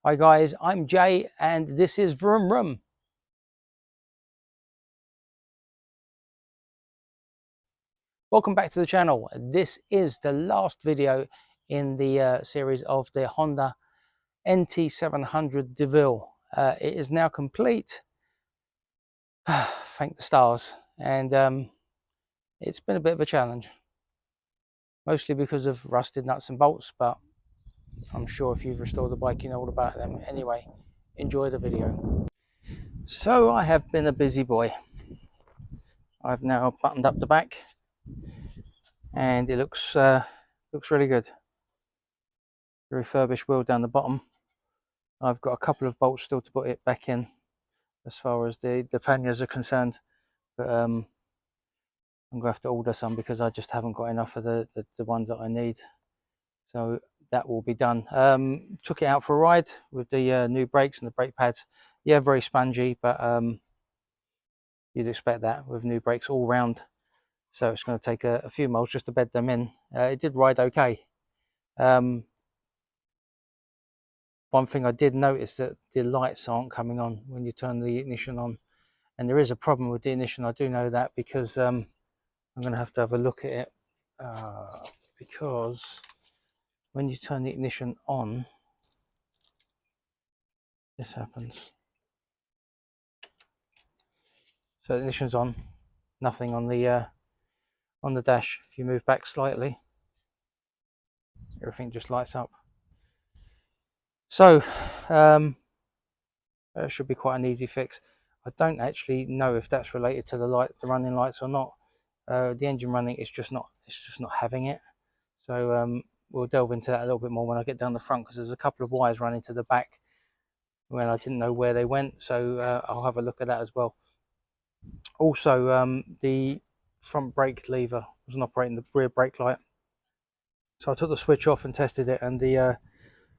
Hi guys, I'm Jay and this is Vroom Vroom. Welcome back to the channel. This is the last video in the series of the Honda NT700 Deauville. It is now complete, thank the stars, and it's been a bit of a challenge. Mostly because of rusted nuts and bolts, but I'm sure if you've restored the bike you know all about them. Anyway, enjoy the video. So I have been a busy boy. I've now buttoned up the back and it looks really good. The refurbished wheel down the bottom. I've got a couple of bolts still to put it back in as far as the panniers are concerned, but I'm gonna have to order some because I just haven't got enough of the ones that I need, so that will be done. Took it out for a ride with the new brakes and the brake pads. Yeah, very spongy, but you'd expect that with new brakes all round, so it's going to take a few miles just to bed them in. It did ride okay. One thing I did notice that the lights aren't coming on when you turn the ignition on, and there is a problem with the ignition. I do know that because I'm going to have a look at it, because when you turn the ignition on, this happens. So the ignition's on, nothing on the dash. If you move back slightly, everything just lights up. So that should be quite an easy fix. I don't actually know if that's related to the running lights or not. The engine running, it's just not having it. So we'll delve into that a little bit more when I get down the front, because there's a couple of wires running to the back when I didn't know where they went. So I'll have a look at that as well. Also, the front brake lever wasn't operating, the rear brake light. So I took the switch off and tested it, and the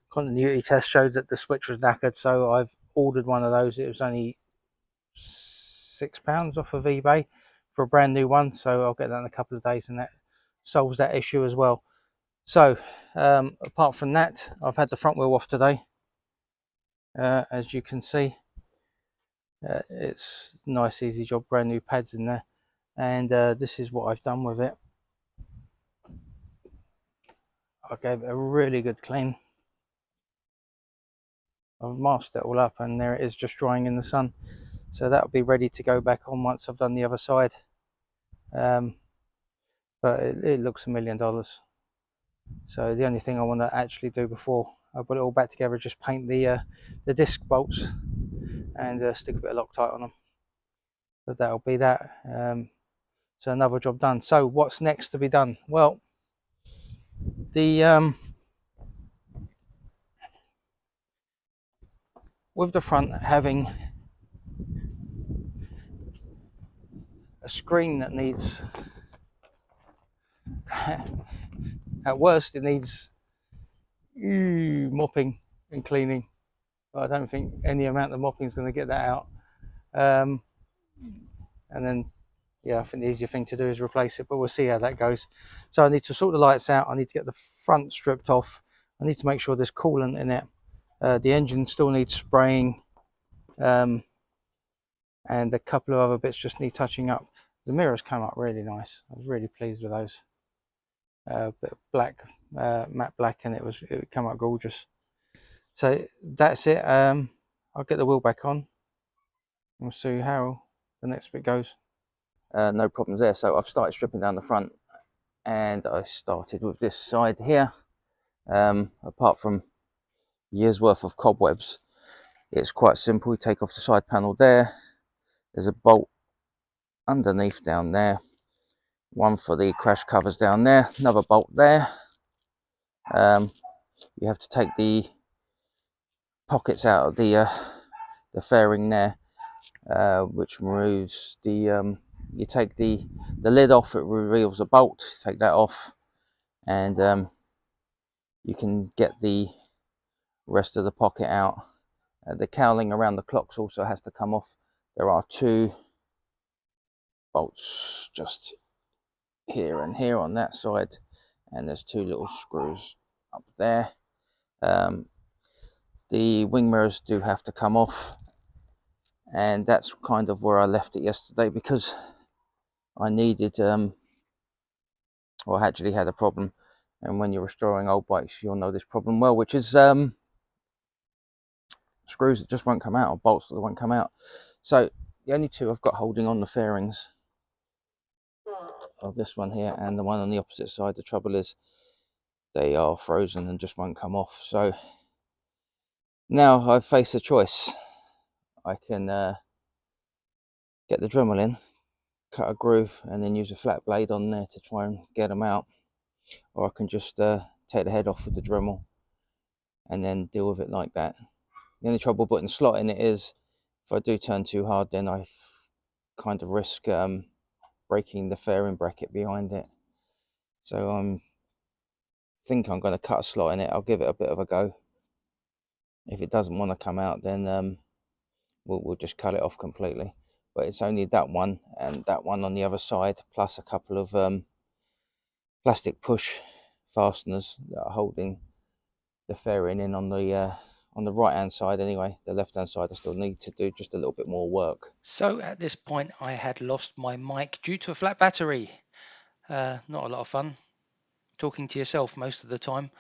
continuity test showed that the switch was knackered. So I've ordered one of those. It was only £6 off of eBay for a brand new one. So I'll get that in a couple of days, and that solves that issue as well. So apart from that, I've had the front wheel off today. As you can see, it's a nice easy job, brand new pads in there, and this is what I've done with it. I gave it a really good clean. I've masked it all up, and there it is, just drying in the sun. So that'll be ready to go back on once I've done the other side. But it looks $1 million. So the only thing I want to actually do before I put it all back together is just paint the disc bolts and stick a bit of Loctite on them. But that'll be that. So another job done. So what's next to be done? Well, the with the front having a screen that needs, at worst it needs mopping and cleaning. But I don't think any amount of mopping is going to get that out. And then yeah, I think the easier thing to do is replace it, but we'll see how that goes. So I need to sort the lights out. I need to get the front stripped off. I need to make sure there's coolant in it. The engine still needs spraying, and a couple of other bits just need touching up. The mirrors came up really nice. I was really pleased with those. Bit of black, matte black, and it came out gorgeous. So that's it. I'll get the wheel back on. We'll see how the next bit goes. No problems there. So I've started stripping down the front, and I started with this side here. Apart from years worth of cobwebs, it's quite simple. You take off the side panel there. There's a bolt underneath down there, one for the crash covers down there, another bolt there. You have to take the pockets out of the fairing there, which removes the you take the lid off, it reveals the bolt. Take that off, and you can get the rest of the pocket out. The cowling around the clocks also has to come off. There are two bolts just here and here on that side, and there's two little screws up there. the wing mirrors do have to come off, and that's kind of where I left it yesterday, because I needed well, I actually had a problem, and when you're restoring old bikes you'll know this problem well, which is screws that just won't come out, or bolts that won't come out. So the only two I've got holding on the fairings of this one here and the one on the opposite side. The trouble is they are frozen and just won't come off. So now I've faced a choice. I can get the Dremel in, cut a groove, and then use a flat blade on there to try and get them out, or I can just take the head off with the Dremel and then deal with it like that. The only trouble putting the slot in it is, if I do turn too hard, then I kind of risk breaking the fairing bracket behind it. So I think I'm going to cut a slot in it. I'll give it a bit of a go. If it doesn't want to come out, then we'll just cut it off completely. But it's only that one and that one on the other side, plus a couple of plastic push fasteners that are holding the fairing in on the right hand side. Anyway, the left hand side I still need to do just a little bit more work. So at this point I had lost my mic due to a flat battery. Not a lot of fun talking to yourself most of the time,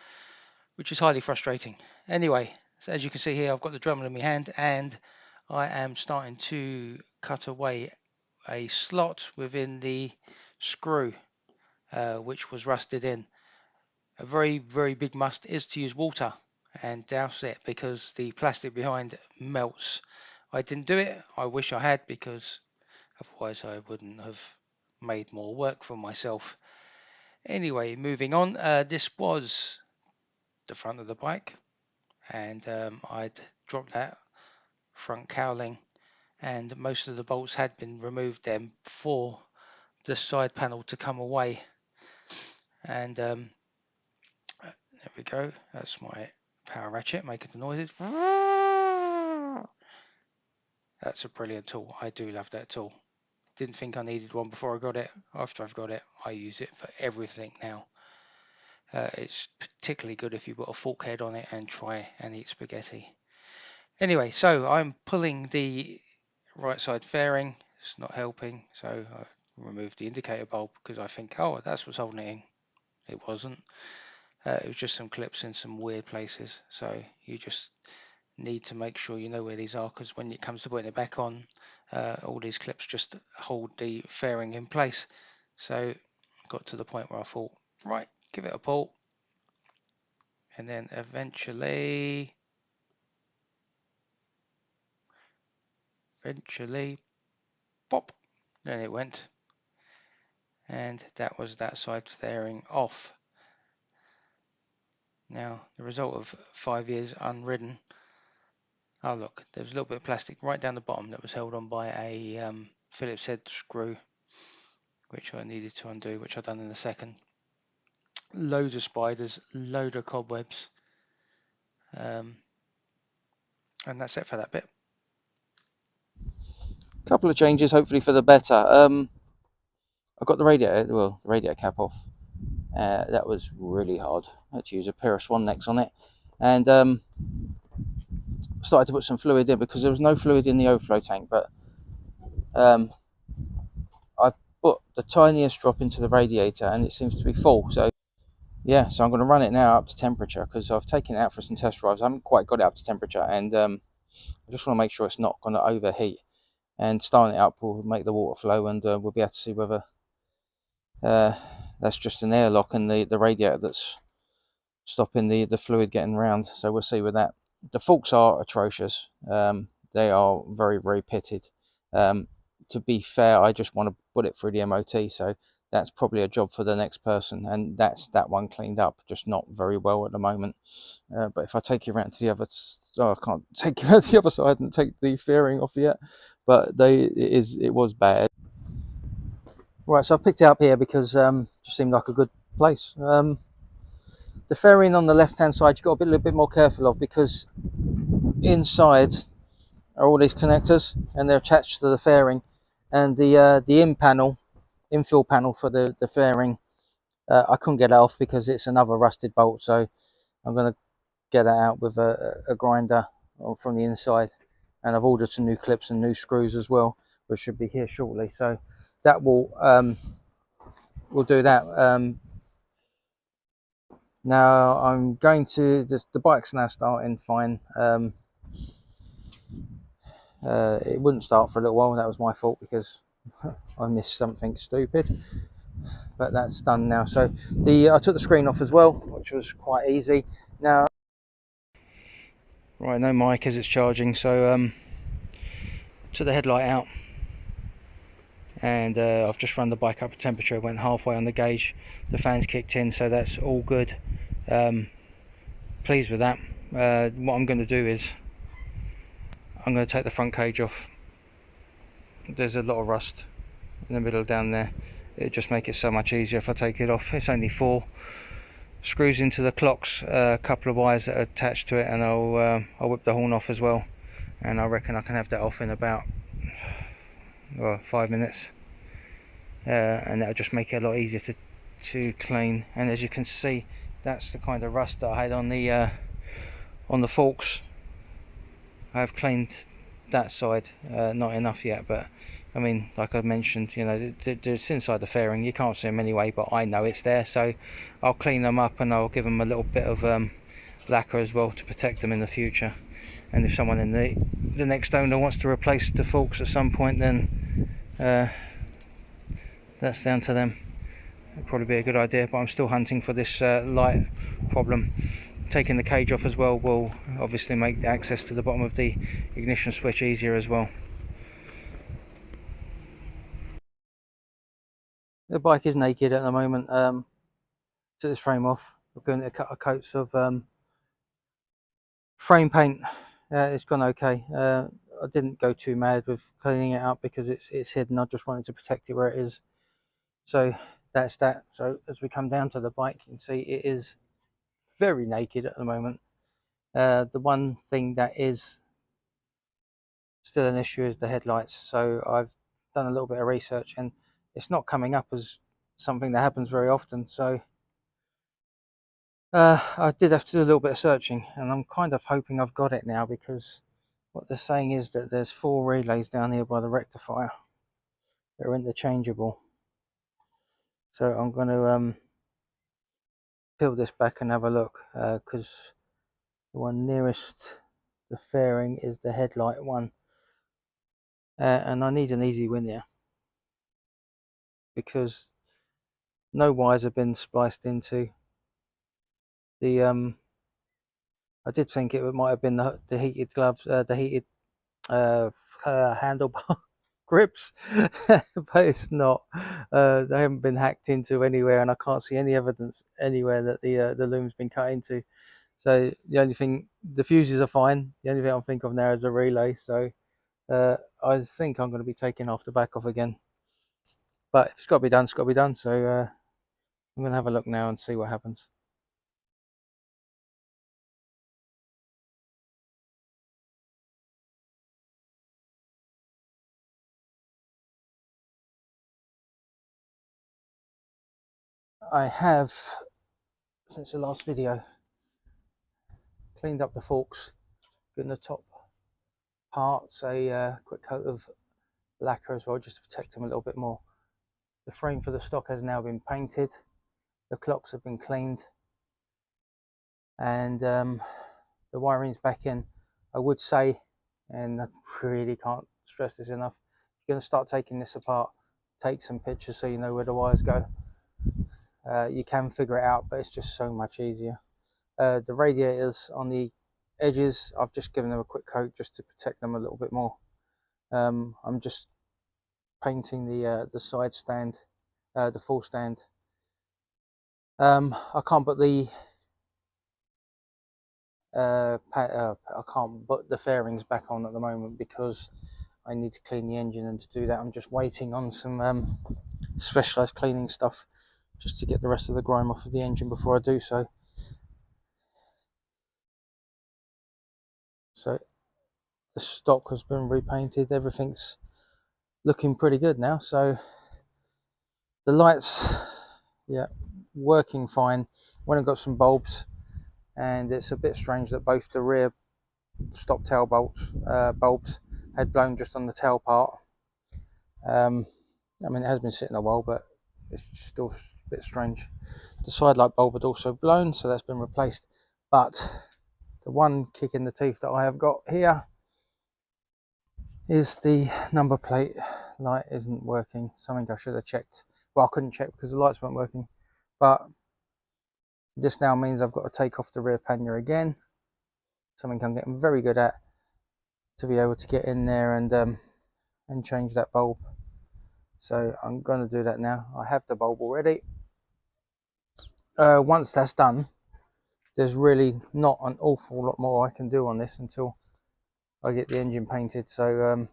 which is highly frustrating. Anyway, so as you can see here, I've got the Dremel in my hand and I am starting to cut away a slot within the screw which was rusted in. A very, very big must is to use water and douse it, because the plastic behind melts. I didn't do it. I wish I had, because otherwise I wouldn't have made more work for myself. Anyway, moving on. This was the front of the bike, and I'd dropped that front cowling, and most of the bolts had been removed then for the side panel to come away. And there we go. That's my power ratchet making the noises. That's a brilliant tool. I do love that tool. Didn't think I needed one before I got it. After I've got it, I use it for everything now. It's particularly good if you've got a fork head on it and try and eat spaghetti. Anyway, so I'm pulling the right side fairing. It's not helping, so I removed the indicator bulb because I think, oh, that's what's holding it in. It wasn't. It was just some clips in some weird places. So you just need to make sure you know where these are, because when it comes to putting it back on, all these clips just hold the fairing in place. So got to the point where I thought, right, give it a pull, and then eventually pop, then it went, and that was that side fairing off. Now the result of 5 years unridden. Oh look, there was a little bit of plastic right down the bottom that was held on by a Phillips head screw, which I needed to undo, which I've done in a second. Loads of spiders, load of cobwebs, and that's it for that bit. A couple of changes, hopefully for the better. I got the radiator cap off. That was really hard. I had to use a pair of swan necks on it, and started to put some fluid in, because there was no fluid in the overflow tank. But I put the tiniest drop into the radiator and it seems to be full. So yeah, so I'm going to run it now up to temperature, because I've taken it out for some test drives. I haven't quite got it up to temperature, and I just want to make sure it's not going to overheat. And starting it up will make the water flow, and we'll be able to see whether that's just an airlock and the radiator that's stopping the fluid getting around. So we'll see with that. The forks are atrocious. They are very, very pitted. To be fair, I just want to put it through the MOT, so that's probably a job for the next person, and that's that one cleaned up, just not very well at the moment. But if I take you around to the other, I can't take you around to the other side and take the fairing off yet, but it was bad. Right, so I've picked it up here because it just seemed like a good place. The fairing on the left hand side you've got to be a little bit more careful of, because inside are all these connectors and they're attached to the fairing, and the infill panel for the fairing, I couldn't get it off because it's another rusted bolt. So I'm going to get it out with a grinder from the inside, and I've ordered some new clips and new screws as well, which should be here shortly. So that will we'll do that. Now I'm going to the bike's now starting fine. It wouldn't start for a little while. That was my fault because I missed something stupid, but that's done now. So I took the screen off as well, which was quite easy. Now, right, no mic as it's charging. So took the headlight out, and I've just run the bike up to temperature. It went halfway on the gauge. The fans kicked in, so that's all good. Pleased with that. What I'm going to do is I'm going to take the front cage off. There's a lot of rust in the middle down there. It just make it so much easier if I take it off. It's only 4 screws into the clocks, a couple of wires that are attached to it, and I'll whip the horn off as well. And I reckon I can have that off in about 5 minutes, and that'll just make it a lot easier to clean. And as you can see, that's the kind of rust that I had on the forks. I've cleaned that side, not enough yet, but I mean, like I mentioned, you know, it's inside the fairing. You can't see them anyway, but I know it's there, so I'll clean them up and I'll give them a little bit of lacquer as well to protect them in the future. And if someone in the next owner wants to replace the forks at some point, then that's down to them. It'd probably be a good idea, but I'm still hunting for this light problem. Taking the cage off as well will obviously make access to the bottom of the ignition switch easier as well. The bike is naked at the moment. Took this frame off. We're going to a couple of coats of frame paint. It's gone okay. I didn't go too mad with cleaning it up because it's hidden. I just wanted to protect it where it is. So that's that. So as we come down to the bike, you can see it is very naked at the moment. The one thing that is still an issue is the headlights. So I've done a little bit of research, and it's not coming up as something that happens very often. So I did have to do a little bit of searching, and I'm kind of hoping I've got it now, because what they're saying is that there's 4 relays down here by the rectifier. They're interchangeable. So I'm going to peel this back and have a look, because the one nearest the fairing is the headlight one, and I need an easy win here because no wires have been spliced into the I did think it might have been the heated gloves, the heated handlebar grips, but it's not. They haven't been hacked into anywhere, and I can't see any evidence anywhere that the loom's been cut into. So the only thing, the fuses are fine. The only thing I'm thinking of now is a relay. So I think I'm going to be taking half the back off again. But if it's got to be done, it's got to be done. So I'm going to have a look now and see what happens. I have, since the last video, cleaned up the forks, given the top parts a quick coat of lacquer as well, just to protect them a little bit more. The frame for the stock has now been painted, the clocks have been cleaned, and the wiring's back in. I would say, and I really can't stress this enough, if you're going to start taking this apart, take some pictures so you know where the wires go. You can figure it out, but it's just so much easier. The radiators on the edges, I've just given them a quick coat just to protect them a little bit more. I'm just painting the side stand, the full stand. I can't put the I can't put the fairings back on at the moment because I need to clean the engine, and to do that I'm just waiting on some specialized cleaning stuff just to get the rest of the grime off of the engine before I do so. So the stock has been repainted, everything's looking pretty good now. So the lights, yeah, working fine. Went and got some bulbs, and it's a bit strange that both the rear stop tail bulbs had blown just on the tail part. I mean, it has been sitting a while, but it's still a bit strange. The side light bulb had also blown, so that's been replaced. But the one kick in the teeth that I have got here is the number plate light isn't working. Something I should have checked. Well, I couldn't check because the lights weren't working. But this now means I've got to take off the rear pannier again. Something I'm getting very good at, to be able to get in there and change that bulb. So I'm going to do that now. I have the bulb already. Once that's done, there's really not an awful lot more I can do on this until I get the engine painted. So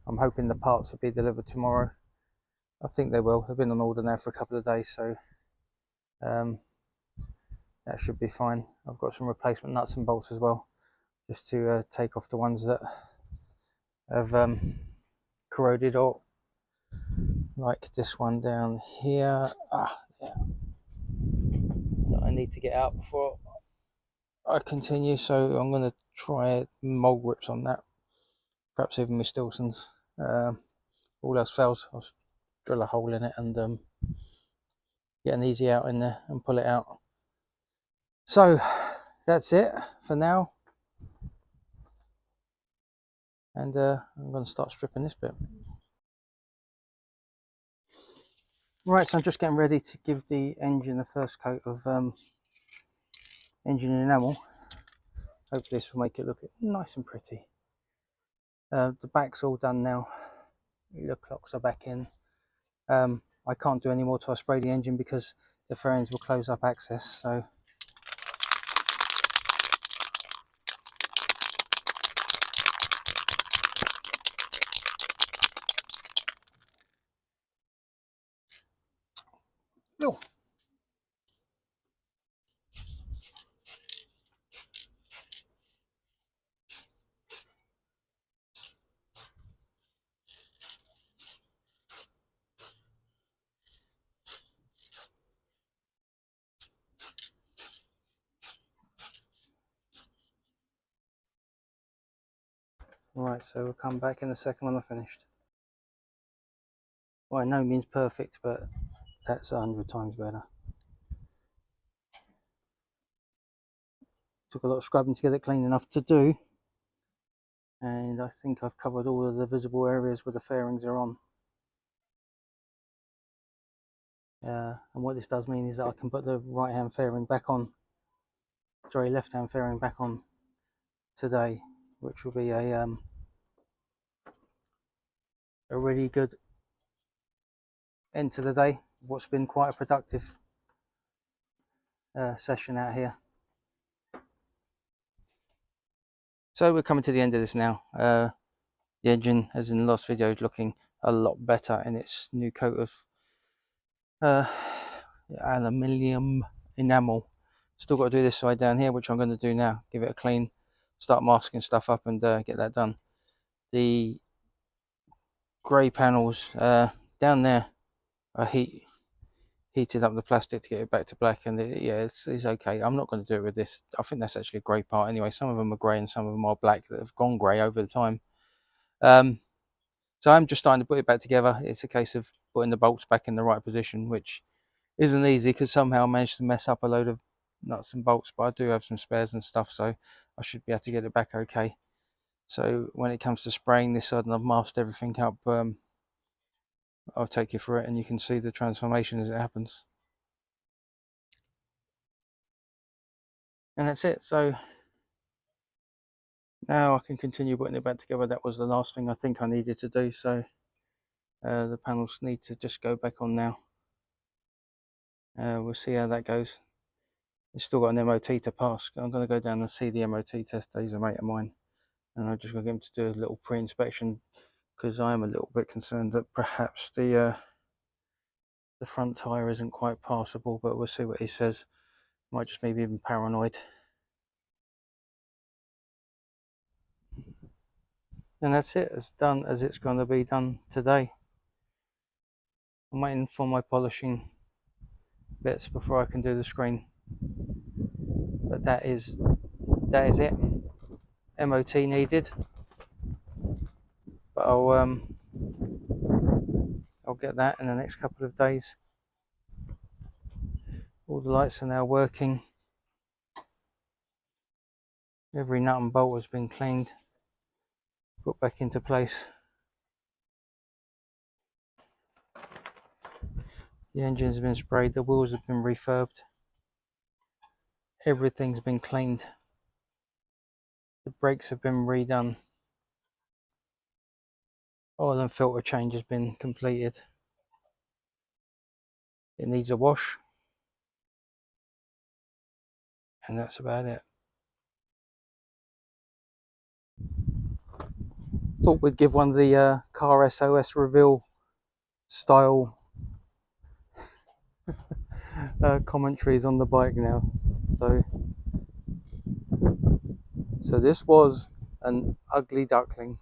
I'm hoping the parts will be delivered tomorrow. I think they will. They've been on order now for a couple of days, so that should be fine. I've got some replacement nuts and bolts as well, just to take off the ones that have corroded, or like this one down here. Yeah. That I need to get out before I continue. So I'm going to try mold grips on that, perhaps even with Stilsons. All else fails, I'll drill a hole in it and get an easy out in there and pull it out. So that's it for now, and I'm going to start stripping this bit. Right, so I'm just getting ready to give the engine the first coat of engine enamel. Hopefully this will make it look nice and pretty. The back's all done now. The clocks are back in. I can't do any more till I spray the engine because the fairings will close up access. So oh. Right, so we'll come back in a second when I've finished. By no means perfect, but that's 100 times better. Took a lot of scrubbing to get it clean enough to do, and I think I've covered all of the visible areas where the fairings are on. And what this does mean is that I can put the right hand fairing back on, sorry, left hand fairing back on today, which will be a really good end to the day. What's been quite a productive session out here. So we're coming to the end of this now. The engine, as in the last video, is looking a lot better in its new coat of aluminium enamel. Still got to do this side down here, which I'm going to do now. Give it a clean, start masking stuff up, and get that done. The grey panels down there are heated up the plastic to get it back to black, and yeah, it's okay. I'm not going to do it with this. I think that's actually a grey part anyway. Some of them are grey and some of them are black that have gone grey over the time. So I'm just starting to put it back together. It's a case of putting the bolts back in the right position, which isn't easy because somehow I managed to mess up a load of nuts and bolts, but I do have some spares and stuff, so I should be able to get it back okay. So when it comes to spraying this side and I've masked everything up, I'll take you through it and you can see the transformation as it happens. And that's it. So now I can continue putting it back together. That was the last thing I think I needed to do. So the panels need to just go back on now. We'll see how that goes. It's still got an MOT to pass. I'm going to go down and see the MOT test. He's a mate of mine, and I'm just going to get him to do a little pre-inspection because I am a little bit concerned that perhaps the front tyre isn't quite passable, but we'll see what he says. Might just maybe even paranoid. And that's it. It's done as it's going to be done today. I'm waiting for my polishing bits before I can do the screen. but that is it. MOT needed, but I'll get that in the next couple of days. All the lights are now working. Every nut and bolt has been cleaned, put back into place. The engines have been sprayed, the wheels have been refurbed. Everything's been cleaned. The brakes have been redone. Oil and filter change has been completed. It needs a wash, and that's about it. Thought we'd give one of the car SOS reveal style commentaries on the bike now. So this was an ugly duckling,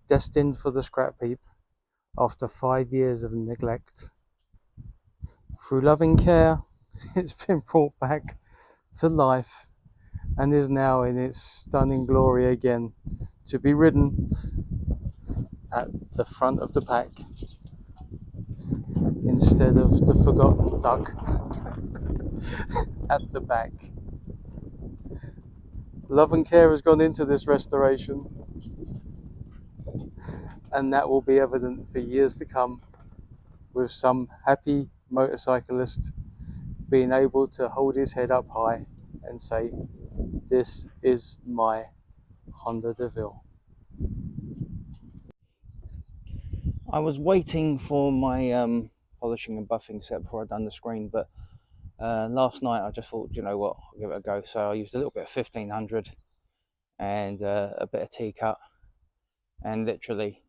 destined for the scrap heap after 5 years of neglect. Through loving care, it's been brought back to life and is now in its stunning glory again, to be ridden at the front of the pack instead of the forgotten duck at the back. Love and care has gone into this restoration, and that will be evident for years to come, with some happy motorcyclist being able to hold his head up high and say, "This is my Honda Deauville." I was waiting for my polishing and buffing set before I'd done the screen, but last night I just thought, you know what, I'll give it a go. So I used a little bit of 1500 and a bit of T-cut, and literally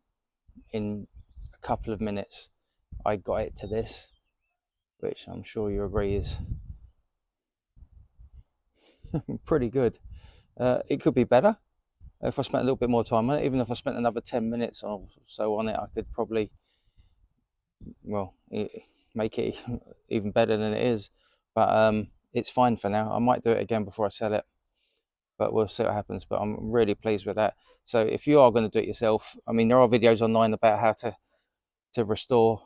in a couple of minutes I got it to this, which I'm sure you agree is pretty good. It could be better if I spent a little bit more time on it. Even if I spent another 10 minutes or so on it, I could probably, well, make it even better than it is. But it's fine for now. I might do it again before I sell it, but we'll see what happens. But I'm really pleased with that. So if you are going to do it yourself, I mean, there are videos online about how to restore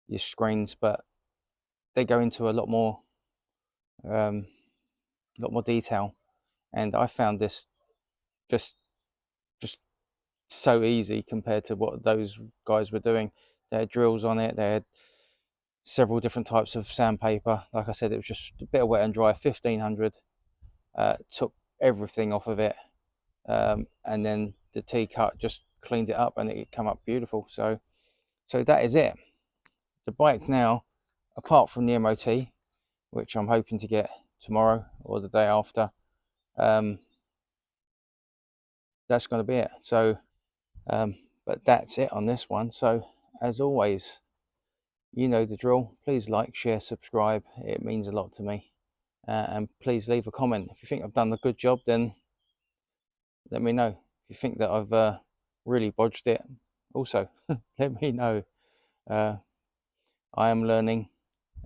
your screens, but they go into a lot more detail, and I found this just so easy compared to what those guys were doing. They had drills on it, they had several different types of sandpaper. Like I said, it was just a bit of wet and dry. 1500 took everything off of it, and then the T-cut just cleaned it up and it came up beautiful. So that is it. The bike now, apart from the MOT, which I'm hoping to get tomorrow or the day after, that's going to be it. So but that's it on this one. So as always, you know the drill. Please like, share, subscribe. It means a lot to me. And please leave a comment. If you think I've done a good job, then let me know. If you think that I've really bodged it, also let me know. I am learning.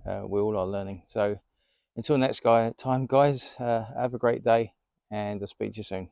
We all are learning. So until next time, guys, have a great day, and I'll speak to you soon.